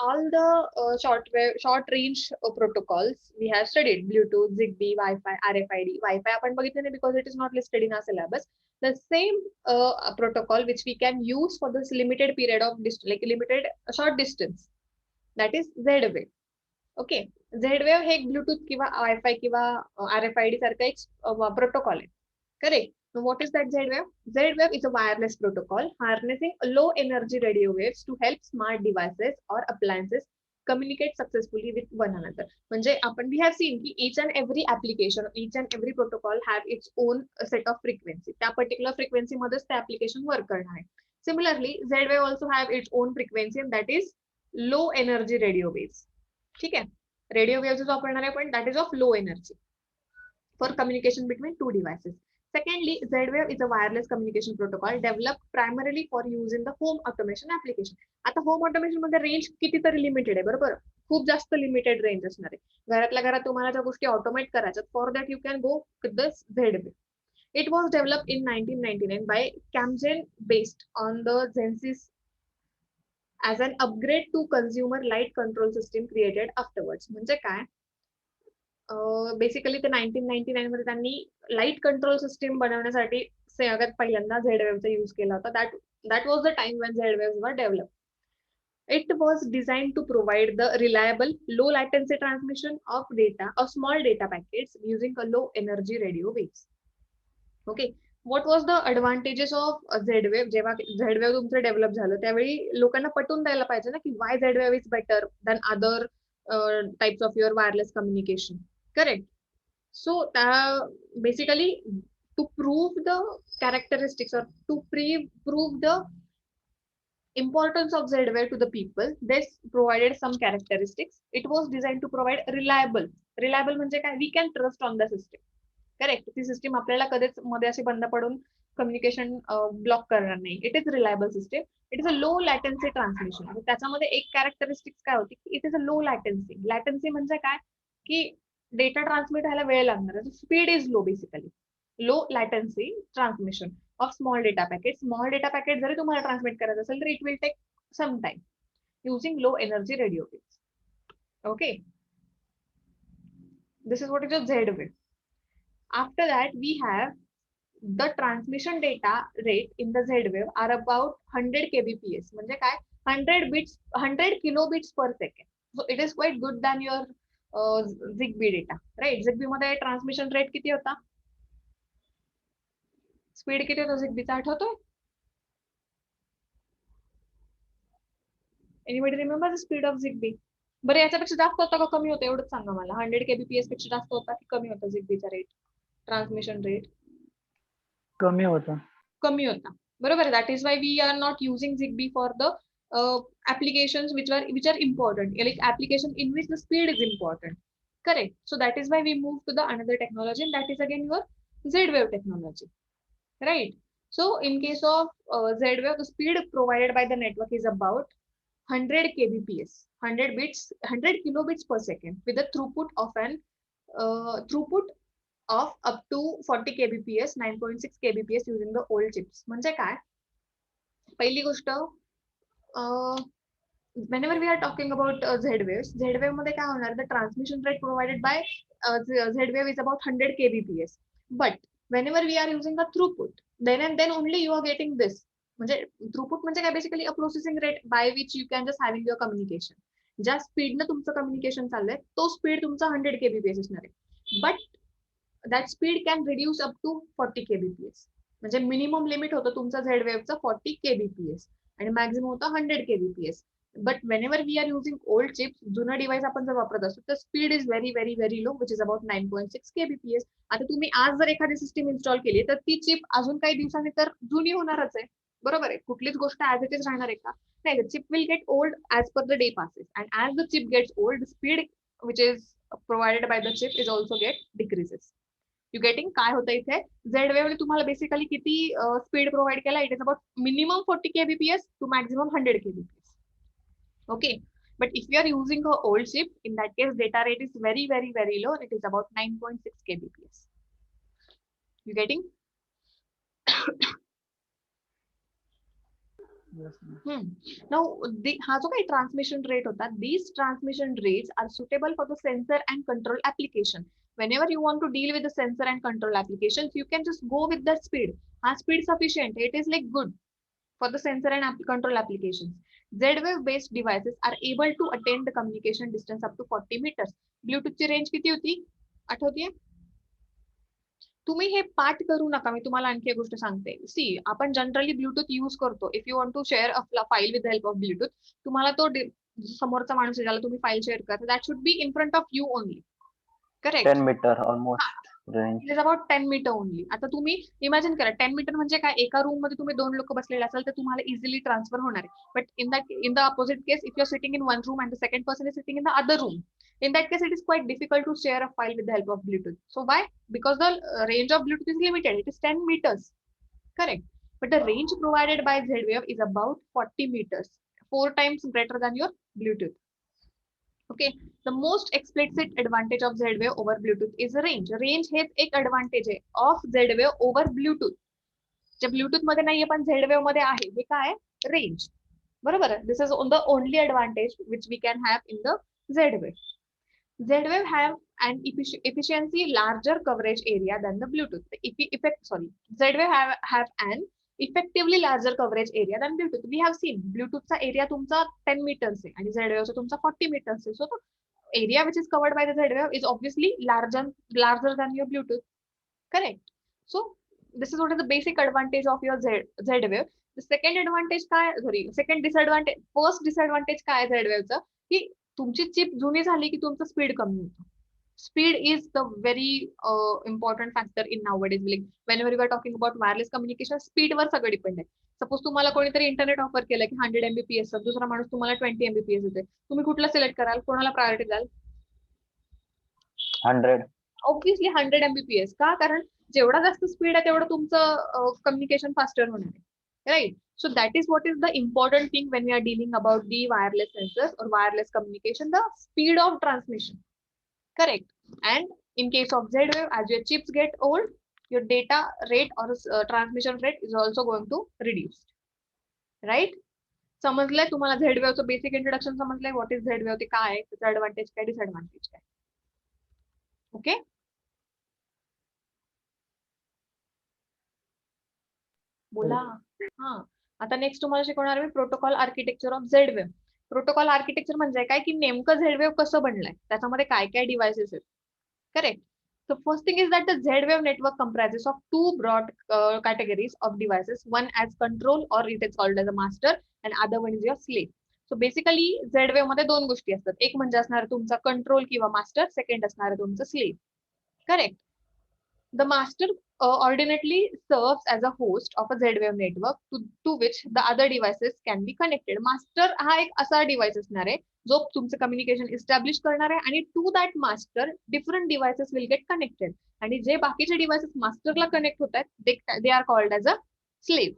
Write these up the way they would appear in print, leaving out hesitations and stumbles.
all the short range protocols we have studied, Bluetooth, Zigbee, Wi-Fi, RFID. Wi-Fi आपण बघितलं नाही because it is not listed in our syllabus. The same protocol which we can use for this limited period of like limited short distance, that is Z-Wave. Okay, Z-Wave हे एक Bluetooth किंवा wifi किंवा RFID सारखा एक protocol आहे. Correct. So what is that Z-Wave? Z-Wave is a wireless protocol harnessing low energy radio waves to help smart devices or appliances communicate successfully with one another. म्हणजे आपण we have seen की each and every application, each and every protocol have its own set of frequency. त्या particular frequency मध्येच ते application work करणार आहे. Similarly, Z-Wave also have its own frequency and that is low energy radio waves. ठीक आहे. Radio waves वापरणार आहे पण that is of low energy for communication between two devices. Secondly, Z-Wave is a wireless communication protocol developed primarily for use in the home automation application. आता home automation मध्ये range कितीतरी limited आहे, बरोबर. खूप जास्त लिमिटेड रेंज असणार आहे. घरातल्या घरात तुम्हाला ज्या गोष्टी ऑटोमेट करायच्या, for that you can go with this Z-Wave. It was developed in 1999 by Camgen based on the Genesis as an upgrade to consumer light control system created afterwards. म्हणजे काय, बेसिकली ते 1999 मध्ये त्यांनी लाईट कंट्रोल सिस्टीम बनवण्यासाठी सगळ्यात पहिल्यांदा Z-Waveचा use केला होता. that was the time when Z-Waves were developed. It was designed to provide the reliable low latency transmission of data or small data packets using a low energy radio waves. Okay, what was the advantages of Z-Wave? जेव्हा Z-Wave तुमचं develop झालं त्यावेळी लोकांना पटवून द्यायला पाहिजे ना की why Z-Wave is better than other types of your wireless communication. Correct. So basically to prove the characteristics or to prove the importance of Z-Wave to the people, they provided some characteristics. It was designed to provide reliable म्हणजे काय, we can trust on the system. Correct. ती system आपल्याला कधीच मध्ये अशी बंद पडून communication block करणार नाही. It is reliable system. It is a low latency transmission. त्याच्यामध्ये एक कॅरेक्टरिस्टिक्स काय होती की इट इज अ लो लॅटन्सी. लॅटन्सी म्हणजे काय की डेटा ट्रान्समिट व्हायला वेळ लागणार. Speed is low basically. Low latency transmission of small data packet. Small data packet जरी तुम्हाला ट्रान्समिट करायचं असेल तर it will take some time using low energy radio waves. Okay, this is what is a Z-Wave. After that, we have the transmission data rate in the Z-Wave are about 100 kbps. म्हणजे काय, 100 kilobits per second. So it is quite good than your Zigbee data, right? Zigbee मध्ये transmission rate किती होता, speed किती होता Zigbeeचा आठवतोय? Anybody remember the speed of Zigbee? बरं, याच्यापेक्षा जास्त होता का कमी होता एवढंच सांगा मला. 100 kbps पेक्षा जास्त होता की कमी होता Zigbeeचा रेट, ट्रान्समिशन रेट? कमी होता. कमी होता, बरोबर. That is why we are not using Zigbee for the applications which are important, like application in which the speed is important. Correct. So that is why we move to the another technology, and that is again your Z-Wave technology, right? So in case of Z-Wave, the speed provided by the network is about 100 kbps, 100 kilobits per second, with a throughput of up to 40 kbps, 9.6 kbps using the old chips. म्हणजे काय, पहिली गोष्ट, whenever we are talking about Z-Wave मध्ये काय होणार, the transmission rate provided by Z-Wave is about 100 kbps, but whenever we are using the throughput, then and then only you are getting this. म्हणजे throughput म्हणजे काय, basically a processing rate by which you can just having your communication. ज्या स्पीडनं तुमचं communication चाललंय तो speed तुमचा 100 kbps असणार आहे, but that speed can reduce up to 40 kbps. म्हणजे मिनिमम लिमिट होतं तुमचा Z-Waveचं 40 kbps आणि मॅक्झिमम होतं 100 kbps. But whenever we are using old chips, जुनं डिव्हाइस आपण जर वापरत असतो तर speed is very very very low, which is about 9.6 kbps. आता तुम्ही आज जर एखादी सिस्टीम इन्स्टॉल केली तर ती चिप अजून काही दिवसांनी तर जुनी होणारच आहे, बरोबर आहे. कुठलीच गोष्ट ॲज इट इज राहणार आहे का, नाही. The chip will get old as per the day passes, and as the chip gets old, speed which is provided by the chip is also get decreases. You getting काय होतं इथे. Z-Wave तुम्हाला basically किती speed provide केला, it is about minimum 40 kbps to maximum 100 kbps. Okay, but if you are using a old chip, in that case data rate is very very very low. It is about 9.6 kbps. You getting? Yes, ma'am. Now, हा जो काही transmission rate होता, these transmission rates are suitable for the sensor and control application. Whenever you want to deal with the sensor and control applications, you can just go with that speed. Ha speed sufficient. It is like good for the sensor and control applications. Z-wave based devices are able to attain the communication distance up to 40 meters. Bluetooth ची range किती होती आठवतीये? तुम्ही हे पाठ करू नका, मी तुम्हाला आणखी एक गोष्ट सांगते. सी आपण जनरली ब्लूटूथ यूज करतो. If you want to share a file with help of Bluetooth, तुम्हाला तो समोरचा माणूस ज्याला तुम्ही फाईल शेअर करता, that should be in front of you only. Correct? 10 meter almost range. It is about 10 meter only. आता तुम्ही इमॅजिन करा 10 मीटर म्हणजे काय, एका रूम मध्ये तुम्ही 2 लोक बसलेले असाल तर तुम्हाला इझिली ट्रान्सफर होणार आहे. But in the opposite case, if you are sitting in one room and the second person is sitting in the other room, in that case it is quite difficult to share a file with the help of Bluetooth. So why? Because the range of Bluetooth is limited. It is 10 meters. Correct. But the range provided by Z-Wave is about 40 meters, 4 times greater than your Bluetooth. Okay. The most explicit advantage of Z-Wave over Bluetooth is range. Range हे एक advantage आहे of Z-Wave over Bluetooth. J Bluetooth मध्ये नाहीये पण Z-Wave मध्ये आहे, हे काय आहे? Range. बरोबर. This is the only advantage which we can have in the Z-Wave. Z-Wave have an efficiency larger coverage area than the Bluetooth. Z-Wave have an effectively larger coverage area than Bluetooth. We have seen Bluetooth चा area तुमचा 10 meters आहे आणि Z-Wave चा तुमचा 40 meters आहे. So the area which is covered by the Z-Wave is obviously larger than your Bluetooth. Correct. So this is what is the basic advantage of your Z-Wave. The second advantage काय, first disadvantage काय आहे Z-Wave चा, की तुमची chip जुनी झाली की तुमचं स्पीड कमी होतं. Speed is the very important factor in nowadays. Like whenever you are talking about wireless communication, स्पीडवर सगळं डिपेंड आहे. सपोज तुम्हाला कोणीतरी इंटरनेट ऑफर केलं की 100 Mbps, दुसरा माणूस तुम्हाला 20 Mbps देते, तुम्ही कुठलं सिलेक्ट कराल, कोणाला प्रायोरिटी द्याल? 100. Obviously 100 Mbps. का? कारण जेवढा जास्त स्पीड आहे तेवढं तुमचं कम्युनिकेशन फास्टर होणार आहे. Right. So that is what is the important thing when we are dealing about the wireless sensors or wireless communication, the speed of transmission. Correct. And in case of Z-Wave, as your chips get old, your data rate or transmission rate is also going to reduce. Right? समजलंय तुम्हाला Z-Wave चं basic introduction समजलंय? What is Z-Wave, ते काय आहे, त्याचा advantage काय, disadvantage काय. Okay. बोला. हा, आता नेक्स्ट तुम्हाला शिकवणार मी protocol architecture of Z-Wave. Protocol architecture म्हणजे काय, की नेमकं Z-Wave कसं बनलंय, त्याच्यामध्ये काय काय डिव्हाइसेस आहेत. Correct. So first thing is that the Z-Wave network comprises of two broad categories of devices, one as control or it is called as a master and other one is your slave. So basically Z-Wave मध्ये दोन गोष्टी असतात, एक म्हणजे असणार तुमचा control किंवा master, second असणार तुमचं slave. Correct. The master ordinarily serves as a host of a Z-Wave network to which the other devices can be connected. Master हा एक असा डिव्हाइस असणार आहे जो तुमचं कम्युनिकेशन इस्टॅब्लिश करणार आहे आणि to that master different devices will get connected. आणि जे बाकीचे डिव्हाइसेस मास्टरला कनेक्ट होत आहेत they are called as a slave.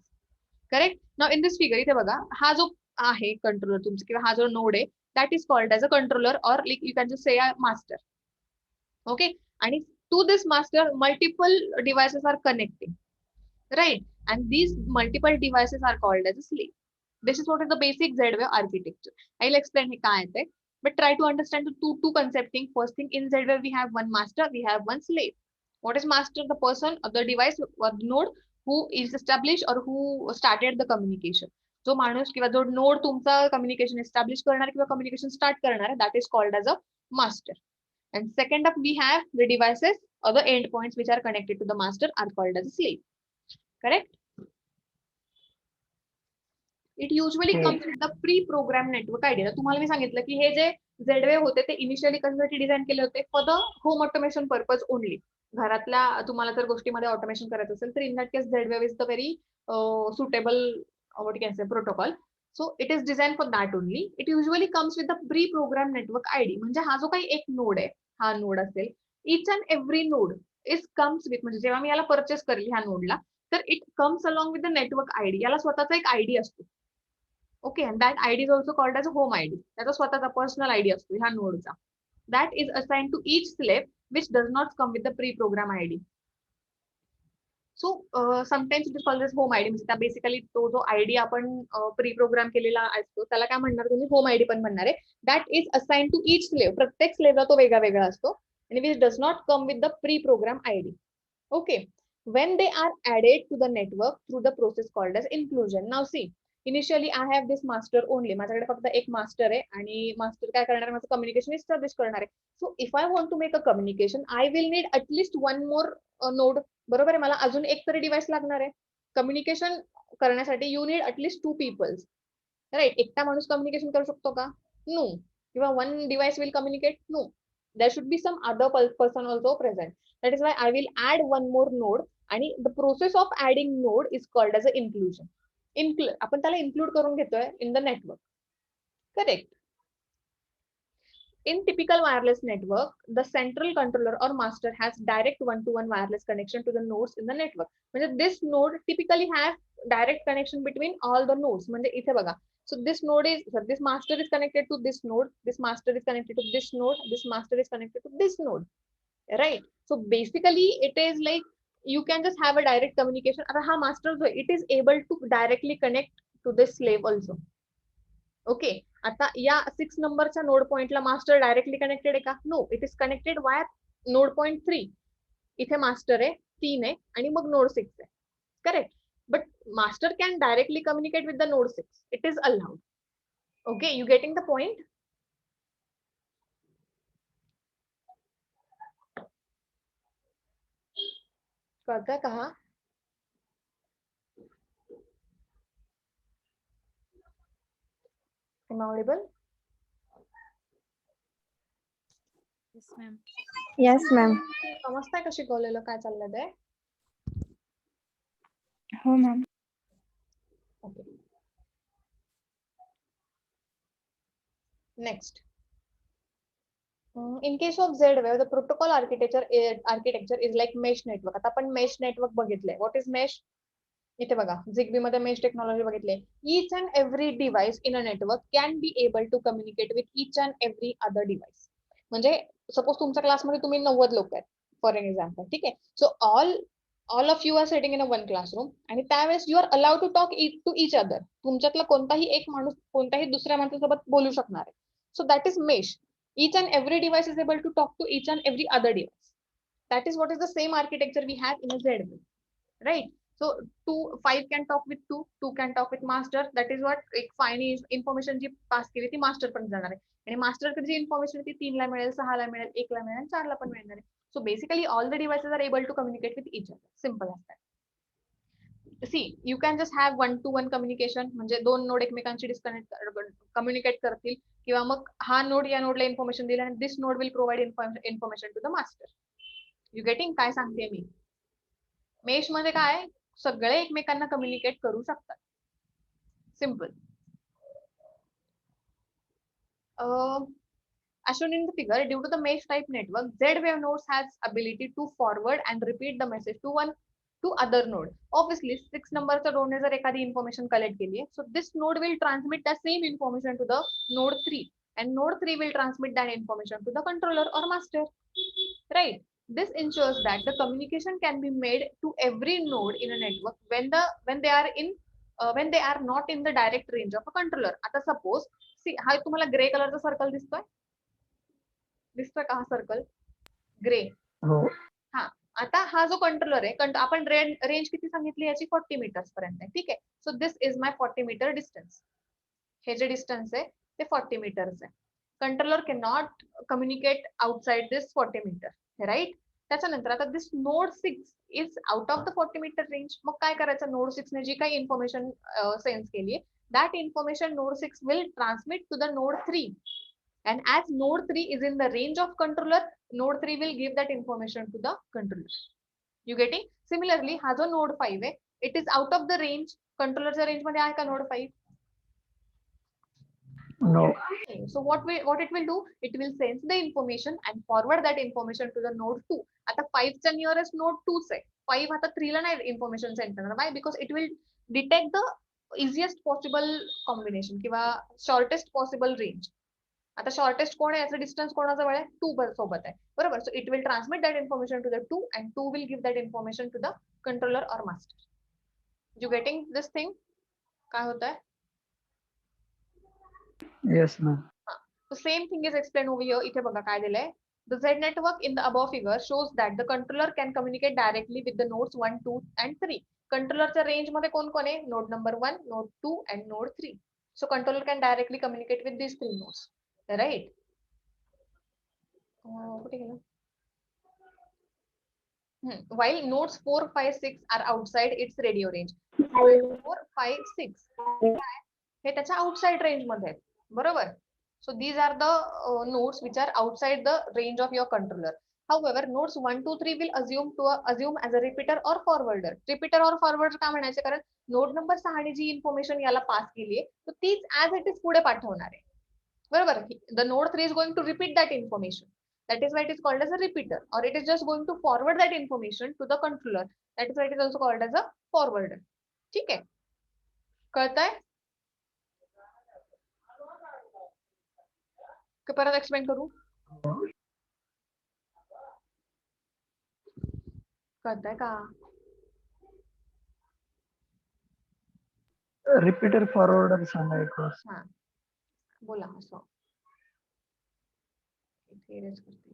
Correct. Now in this figure इथे बघा, हा जो आहे कंट्रोलर तुमचा किंवा हा जो नोड आहे that is called as a controller और you can just say a master. Okay. आणि to this master multiple devices are connecting, right, and these multiple devices are called as a slave. This is what is the basic Z-Wave architecture. I'll explain it काय आहे, but try to understand the two concept thing. First thing, in Z-Wave we have one master, we have one slave. What is master? The person or the device or node who is established or who started the communication. जो माणूस किंवा जो node तुमचा communication establish करणार किंवा communication start करणार आहे, that is called as a master. And second up, we have the devices or the endpoints which are connected to the master are called as a slave. Correct? It usually comes with the pre-programmed network idea. तुम्हाला मी सांगितलं की हे जे Z-Wave होते ते initially कशासाठी design केले होते, for the home automation purpose only. घरातल्या तुम्हाला जर गोष्टीमध्ये ऑटोमेशन करायचं असेल तर इन that case Z-Wave is the very suitable what you can say protocol. So it is designed for that only. It usually comes with the pre-programmed network ID. म्हणजे हा जो काही एक नोड आहे, हा नोड असेल, each and every node is comes with, म्हणजे जेव्हा मी याला परचेस करेल ह्या नोडला, तर it comes along with the network ID. याला स्वतःचा एक आयडी असतो. Okay. And that ID is also called as a home ID. त्याचा स्वतःचा पर्सनल आयडी असतो ह्या नोडचा. That is assigned to each slave which does not come with the pre program ID. So sometimes it is called as home ID, म्हणजे त्या basically तो जो ID आपण प्री प्रोग्राम केलेला असतो त्याला काय म्हणणार तुम्ही, होम आयडी पण म्हणणार आहे. That is assign to each slave, प्रत्येक स्लेव्हला तो वेगळा वेगळा असतो आणि which does not come with the pre program ID. Okay, when they are added to the network through the process called as inclusion. Now see, initially I have this master only, माझ्याकडे फक्त एक master आहे आणि master काय करणार आहे, माझं communication establish करणार आहे. So if I want to make a communication I will need at least one more node. बरोबर आहे, मला अजून एक तरी डिव्हाइस लागणार आहे कम्युनिकेशन करण्यासाठी. You need at least 2 peoples, right. एकटा माणूस कम्युनिकेशन करू शकतो का? नो. किंवा one device will communicate? No. There should be some other person also present. That is why I will add one more node आणि the process of adding node is called as a inclusion. आपण त्याला include करून घेतोय in the network. Correct. In typical wireless network, the central controller or master has direct one-to-one wireless connection to the nodes in the network. म्हणजे this node typically have direct connection between all the nodes. म्हणजे इथे बघा, so this node is, this master is connected to this node, this master is connected to this node, this master is connected to this node, right? So basically it is like you can just have a direct communication. आता हा master जो it is able to directly connect to this slave also. Okay, आता या 6 नंबरच्या node पॉइंटला master directly connected आहे का? No, it is connected via node point 3. इथे मास्टर आहे 3 आहे आणि मग नोड 6 आहे. Correct. But master can directly communicate with the node 6. It is allowed. Okay, you getting the point? कळतंय का? हा Am I audible? Yes, ma'am. Yes, ma'am. समजताय का शिकवलेलं काय चाललंय ते? हो ma'am. Okay. Next. In case of Z-Wave, the protocol architecture is like mesh network. आता आपण mesh network बघितलंय. What is mesh? इथे बघा, Zigbee मध्ये mesh technology बघितले. Each and every device in a network can be able to communicate with each and every other device. म्हणजे suppose तुमच्या क्लासमध्ये तुम्ही 90 लोक आहेत फॉर एन एक्झाम्पल, ठीक आहे. So all of you are sitting in a one classroom आणि त्यावेळेस you are allowed to talk to each other. तुमच्यातला कोणताही एक माणूस कोणत्याही दुसऱ्या माणसासोबत बोलू शकणार आहे. So that is mesh. Each and every device is able to talk to each and every other device. That is what is the same architecture we have in a Z-Wave, right? So 5 can talk with 2 can talk with master. That is what एक 5 information जी पास केली ती master पण जाणार आहे आणि master कडे जी information ती 3 ला मिळेल, 6 ला मिळेल, 1 ला मिळेल, 4 ला पण मिळणार आहे. So basically all the devices are able to communicate with each other. Simple as that. See, you can just have one-to-one communication. म्हणजे 2 नोड एकमेकांशी कम्युनिकेट करतील किंवा मग हा नोड या नोडला इन्फॉर्मेशन दिला आणि this node will provide information to the master. You getting काय सांगते मी? मेश मध्ये काय सगळे एकमेकांना कम्युनिकेट करू शकतात. Simple. As shown in the figure, due to the mesh type network, Z-Wave nodes has ability to forward and repeat the message to other node. Obviously, 6 नंबरचा node ने जर एखादी information collect केली आहे, so this node will transmit the same information to the node 3, and node 3 will transmit that information to the controller or master, right? This ensures that the communication can be made to every node in a network when they are not in the direct range of a controller. आता suppose, see, हा तुम्हाला grey कलरचा circle दिसतोय का हा circle grey? हो. हा, आता हा जो कंट्रोलर आहे, आपण रेंज किती सांगितली याची 40 मीटर्स पर्यंत आहे, ठीक आहे. So this is my 40 meter distance. हे जे डिस्टन्स आहे ते 40 मीटर्स आहे. Controller can not communicate outside this 40 meter, right? त्याच्यानंतर आता this node 6 is out of the 40 मीटर रेंज. मग काय करायचं? नोड 6 ने जी काही इन्फॉर्मेशन सेन्स केली आहे, that information node 6 will transmit to the node 3, and as node 3 is in the range of controller, node 3 will give that information to the controller. You getting? Similarly, हा जो node 5 आहे, it is out of the range. कंट्रोलरच्या range मध्ये आहे का node 5? No. Okay. So what it will do? It will sense the information and forward that information to the node 2. आता 5 चा nearest node 2 आहे. 5 आता 3 ला नाही information send करणार. Why? Because it will detect the easiest possible combination किंवा shortest possible range. आता shortest कोण आहे, याचं डिस्टन्स कोणाजवळ आहे, 2 सोबत आहे, बरोबर. So it will transmit that information to the 2 and 2 will give that information to the controller or master. You getting this thing? काय होत आहे? Yes, ma'am. The same thing is explained over here. इथे बघा काय दिलंय. The Z network in the above figure shows that the controller can communicate directly with the nodes 1, 2 and 3. कंट्रोलरच्या range मध्ये कोण कोण आहे? Node number 1, node 2 and node 3. So controller can directly communicate with these 3 nodes. Right? कुठे गेलं? While nodes 4, 5, 6 are outside its radio range. 4, 5, 6 हे त्याच्या outside range मध्ये आहेत, बरोबर. So these are the nodes which are outside the range of your controller. However, nodes 1, 2, 3 will assume as a repeater or forwarder. Repeater or forwarder का म्हणायचे? कारण node number 6 ने जी information याला पास केली आहे, तर तीच ऍज इट इज पुढे पाठवणार आहे, बरोबर. The node 3 is going to repeat that information. That is why it is called as a repeater, or it is just going to forward that information to the controller. That is why it is also called as a forwarder. ठीक आहे, कळतंय? परत explain करू? कळतंय का? Repeater forwarder सांगा एक वेळेस. हा बोला. असं erase करते.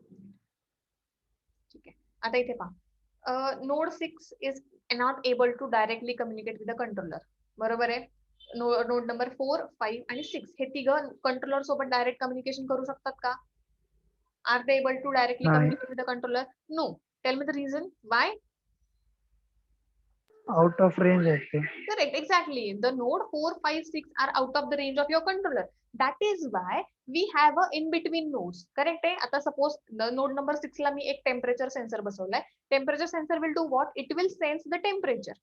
ठीक आहे, आता इथे पहा. Node 6 is not able to directly communicate with the controller, बरोबर आहे. नोड नंबर 4, 5 आणि 6 हे तिघं कंट्रोलर सोबत डायरेक्ट कम्युनिकेशन करू शकतात का? Are they able to directly नाही. Communicate with the controller? No. Tell me the reason why. Out of range आहे ते. Correct, exactly. The node 4, 5, 6 are out of the range of your controller. That is why we have a in between nodes. Correct आहे. आता suppose node number 6 ला मी एक temperature sensor बसवलाय. Temperature sensor will do what? It will sense the temperature.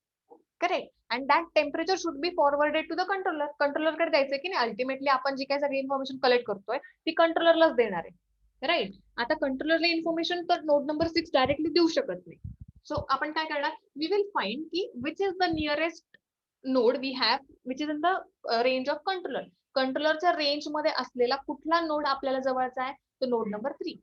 Correct. And that temperature should be forwarded to the controller. Controller कडे द्यायचं की नाही? अल्टिमेटली आपण जी काही सगळी इन्फॉर्मेशन कलेक्ट करतोय ती कंट्रोलरलाच देणार आहे, राईट. आता कंट्रोलरला इन्फॉर्मेशन तर नोड नंबर 6 डायरेक्टली देऊ शकत नाही. सो आपण काय करणार? वी विल फाइंड की which is the nearest node we have which is in the range of controller. कंट्रोलरच्या रेंज मध्ये असलेला कुठला नोड आपल्याला जवळचा आहे? तो नोड नंबर 3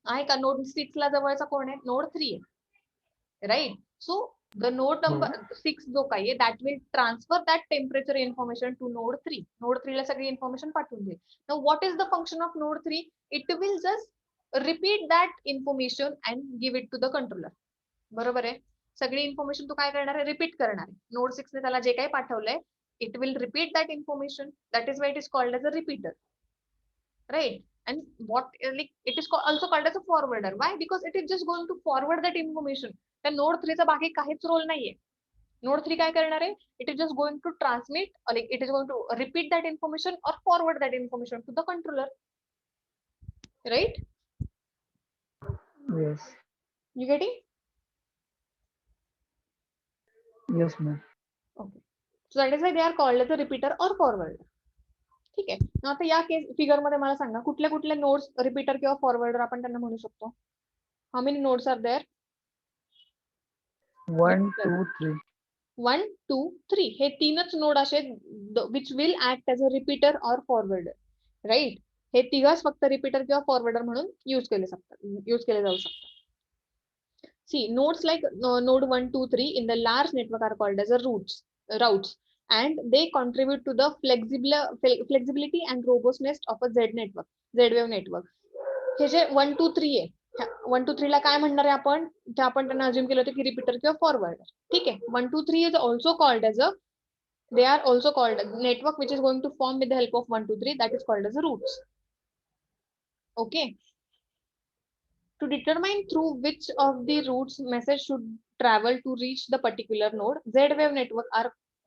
आहे का? नोड 6 ला जवळचा कोण आहे? नोड 3 आहे, right. So the node number 6 जो काही आहे that will transfer that temperature information to node 3. node 3 ला सगळी इन्फॉर्मेशन पाठवून देईल. Now what is the function of node 3? It will just repeat that information and give it to the controller. बरोबर आहे. सगळी information तू काय करणार आहे? रिपीट करणार आहे. नोड 6 ने त्याला जे काही पाठवलंय it will repeat that information. That is why it is called as a repeater, right? And what like it is also called as a forwarder. Why? Because it is just going to forward that information. त्या node 3 चा बाकी काहीच role नाहीये. Node 3 काय करणार आहे? It is just going to transmit, like it is going to repeat that information और forward that information to the controller, right? Yes. You getting? Yes, ma'am. Okay. So that is why they are called as a repeater or forwarder. ठीक आहे. आता या case figure मध्ये मला सांगा कुठल्या कुठल्या nodes repeater किंवा फॉरवर्डर आपण त्यांना म्हणू शकतो? How many nodes are there? 1, 2, 3. 1, 2, 3 हे तीनच नोड असे which will act as a repeater और फॉरवर्डर, राईट. हे तिघच फक्त रिपीटर किंवा फॉरवर्डर म्हणून यूज केले जाऊ शकतात. See nodes like node 1, 2, 3 in the large network are called as a routes and they contribute to the flexibility and robustness of a Z-wave network. हे जे 1, 2, 3 आहे, 1, 2, 3 ला काय म्हणणार आहे आपण? ते आपण त्यांना अज्युम केलं होतं की रिपीटर किंवा फॉरवर्डर. ठीक आहे. 1, 2, 3 is also called as they are also called network which is going to form with the help of 1, 2, 3, that is called as a routes. Okay. To determine through which of the routes message should travel to reach the particular node, Z-wave network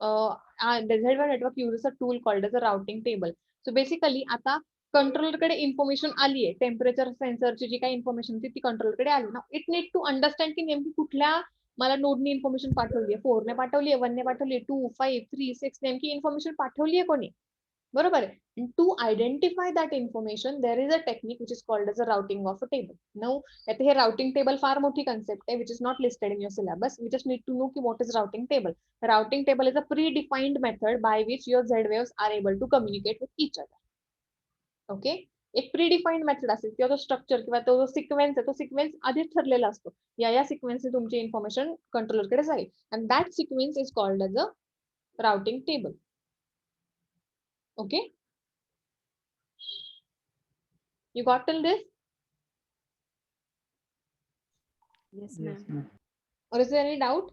the Z-wave network uses a tool called as a routing table. So basically आता controller कडे information आली आहे, temperature सेन्सरची जी काही information होती ती controller कडे आली ना. इट नीड टू अंडरस्टँड की नेमकी कुठल्या मला नोडनी इन्फॉर्मेशन पाठवली आहे. 4 ने पाठवली आहे, 1 ने पाठवली आहे, 2, 5, 3, 6 नेमकी इन्फॉर्मेशन पाठवली आहे कोणी? बरोबर आहे. To identify that information there is a technique which is called as a routing of a table. Now आता हे राउटिंग टेबल फार मोठी कन्सेप्ट आहे which is not listed in your syllabus. We just need to know की what is routing table. Routing table is a predefined method by which your Z waves are able to communicate with each other. Okay, एक प्रीडिफाईंड method असेल किंवा तो structure किंवा तो जो sequence आहे तो सिक्वेन्स आधीच ठरलेला असतो. या सिक्वेन्सने तुमची इन्फॉर्मेशन कंट्रोलरकडे जाईल and that sequence is called as a routing table. Okay, you got till this Yes, Yes, ma'am. ma'am. or is there any doubt?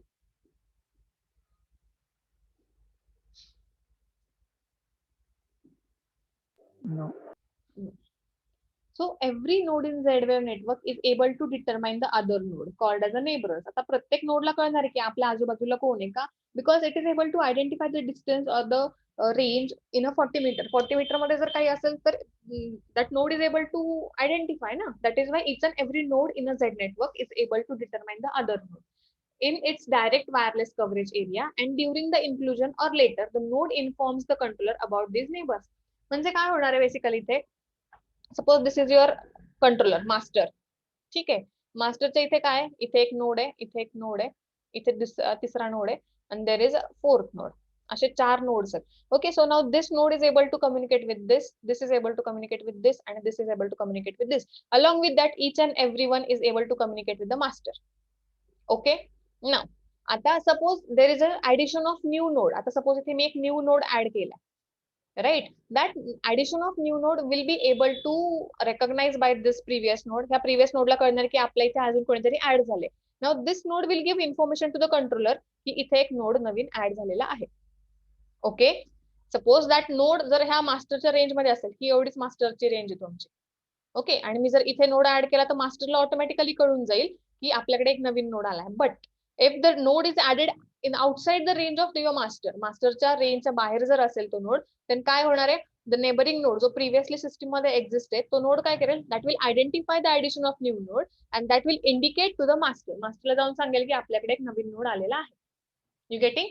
No. So every node in Z-wave network is able to determine the other node called as a neighbors. आता प्रत्येक नोडला कळणार आहे की आपल्या आजूबाजूला कोण आहे का, because it is able to identify the distance or the range in a 40 meter. 40 meter मध्ये जर काही असेल तर that node is able to identify ना. That is why each and every node in a Z network is able to determine the other node in its direct wireless coverage area, and during the inclusion or later the node informs the controller about these neighbors. म्हणजे काय होणार आहे basically इथे, suppose this is your controller master. ठीक आहे, मास्टरच्या इथे काय, इथे एक नोड आहे, इथे एक नोड आहे, इथे तिसरा नोड आहे and there is a fourth node. असे 4 nodes आहेत. Okay, so now this node is able to communicate with this is able to communicate with this, and this is able to communicate with this. Along with that, each and everyone is able to communicate with the master. Okay, now आता suppose there is a addition of new node. आता suppose इथे मी एक new node add केला, right? That addition of new node will be able to recognize by this previous node. ह्या previous node ला कळणार की आपल्या इथे अजून कोणीतरी ऍड झाले. Now this node will give information to the controller की इथे एक नोड नवीन ऍड झालेला आहे. ओके, सपोज दॅट नोड जर ह्या मास्टरच्या रेंज मध्ये असेल की एवढीच मास्टरची रेंज आहे तुमची. ओके, आणि मी जर इथे नोड ऍड केला तर मास्टरला ऑटोमॅटिकली कळून जाईल की आपल्याकडे एक नवीन नोड आला आहे. But if the node is added in outside the range of your मास्टरच्या रेंजच्या बाहेर जर असेल तो नोड, then काय होणार आहे, द नेबरिंग नोड जो प्रिव्हियसली सिस्टीम मध्ये एक्झिस्ट आहे तो नोड काय करेल, that will identify the addition of new node and that will indicate to the master. मास्टरला जाऊन सांगेल की आपल्याकडे एक नवीन नोड आलेला आहे. You getting?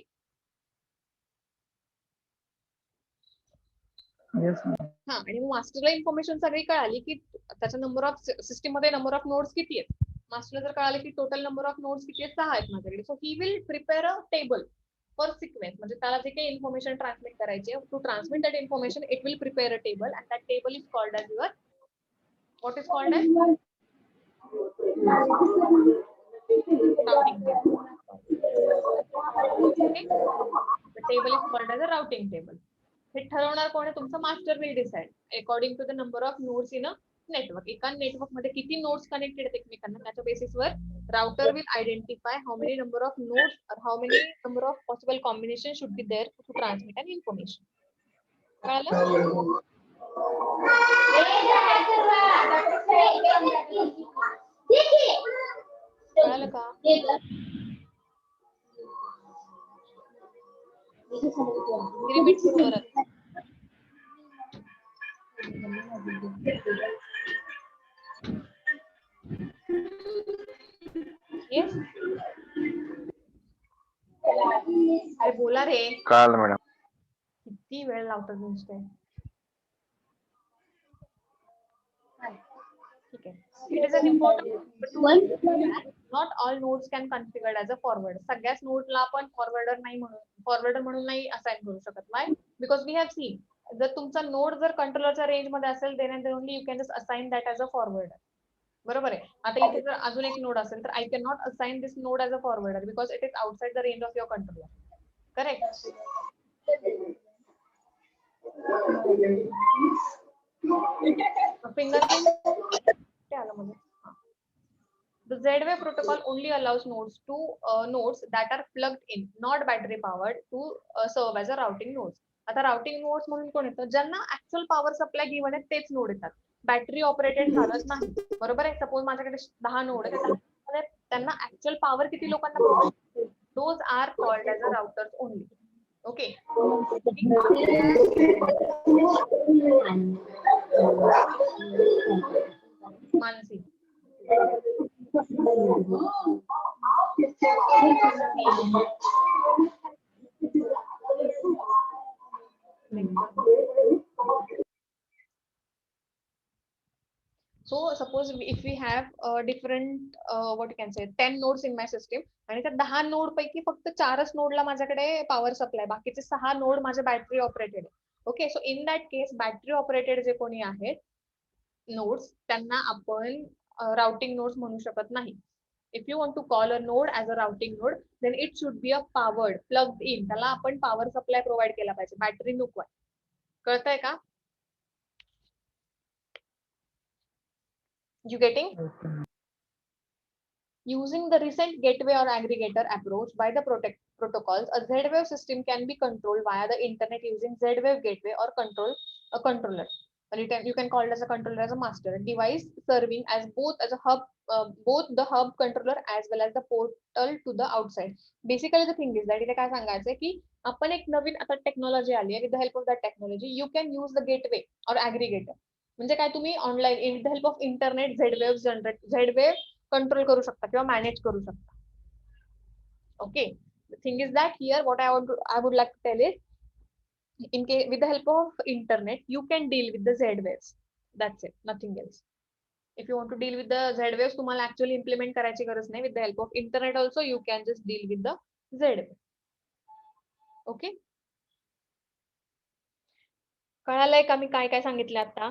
Yes, ma'am. हा, आणि मास्टरला इन्फॉर्मेशन सगळी कळाली की त्याच्या नंबर ऑफ सिस्टीम मध्ये नंबर ऑफ नोड्स किती आहेत. मास्टरला जर कळाले की टोटल नंबर ऑफ नोड्स किती आहेत, 6 आहेत माझ्याकडे. So he will prepare a table for sequence. म्हणजे त्याला जे काही इन्फॉर्मेशन ट्रान्समिट करायची आहे, to transmit that information it will prepare a table and that table is called as your, what is called as routing table. Okay, the table is called as a routing table. हे ठरवणार कोण आहे, तुमचं master will decide according to the number of nodes in a network. एका network मध्ये किती nodes connected आहेत एकमेकांना, त्याच्या बेसिसवर router will identify how many number of nodes और how many number of possible combination should be there to transmit an information. कळलं? कळलं का? रिपीट करू परत. येस, अरे बोला रे, कळालं मॅडम. किती वेळ लावतात नुसते. ठीक आहे, it is an important. Not all nodes can configured as a forward. सगळ्याच नोडला आपण फॉरवर्डर म्हणून नाही असाइन करू शकत. Why? Because we have seen जर तुमचा नोड जर कंट्रोलरच्या रेंज मध्ये असेल then and only you can just assign that as a forwarder. बरोबर आहे. आता इथे जर अजून एक नोड असेल तर I can not assign this node as a forwarder because it is outside the range of your controller. Correct? Fingerprint आलं मध्ये. The Z-Wave protocol only allows nodes that are plugged in, not battery powered, to serve as a routing nodes. आता routing nodes म्हणून कोण येतं, ज्यांना actual power supply given आहे तेच node येतात. बॅटरी ऑपरेटेड चालत नाही. बरोबर आहे. सपोज माझ्याकडे 10 नोड आहेत, त्यांना ऍक्च्युअल पॉवर किती लोकांना, those are called as a routers only. Okay, Mansi So suppose if we have different what you can say 10 nodes in my system आणि त्या 10 नोड पैकी फक्त 4च नोडला माझ्याकडे पॉवर सप्लाय, बाकीचे 6 नोड माझे बॅटरी ऑपरेटेड आहे. Okay, so in that case battery operated जे कोणी आहेत नोड्स त्यांना आपण राउटिंग नोड्स म्हणू शकत नाही. If you want to call a node as a routing node then it should be a powered plugged in. त्याला आपण पॉवर सप्लाय प्रोव्हाइड केला पाहिजे, बॅटरी नको आहे. कळतंय का? You getting? Okay, ma'am. Using the recent gateway or aggregator approach by the protocols, a Z-Wave system can be controlled via the internet using Z-Wave gateway or a controller. You can call it as a controller as a master device serving as both a hub, both the hub controller as well as the portal to the outside. Basically, the thing is that इथे काय सांगायचंय की आपण एक नवीन आता technology आली आहे. With the help of that technology, you can use the gateway or aggregator. म्हणजे काय तुम्ही online with the help of internet Z wave control करू शकता किंवा मॅनेज करू शकता. Okay, the thing is that here what I would like to tell is in case with the help of internet you can deal with the Z waves. That's it, nothing else. If you want to deal with the Z waves तुम्हाला actually implement करायची गरज नाही. With the help of internet also you can just deal with the Z wave. Okay, कळालंय का मी काय काय सांगितलं आता?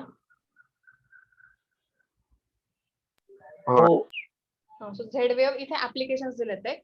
Oh, सो Z wave इथे ऍप्लिकेशन दिलेत आहे.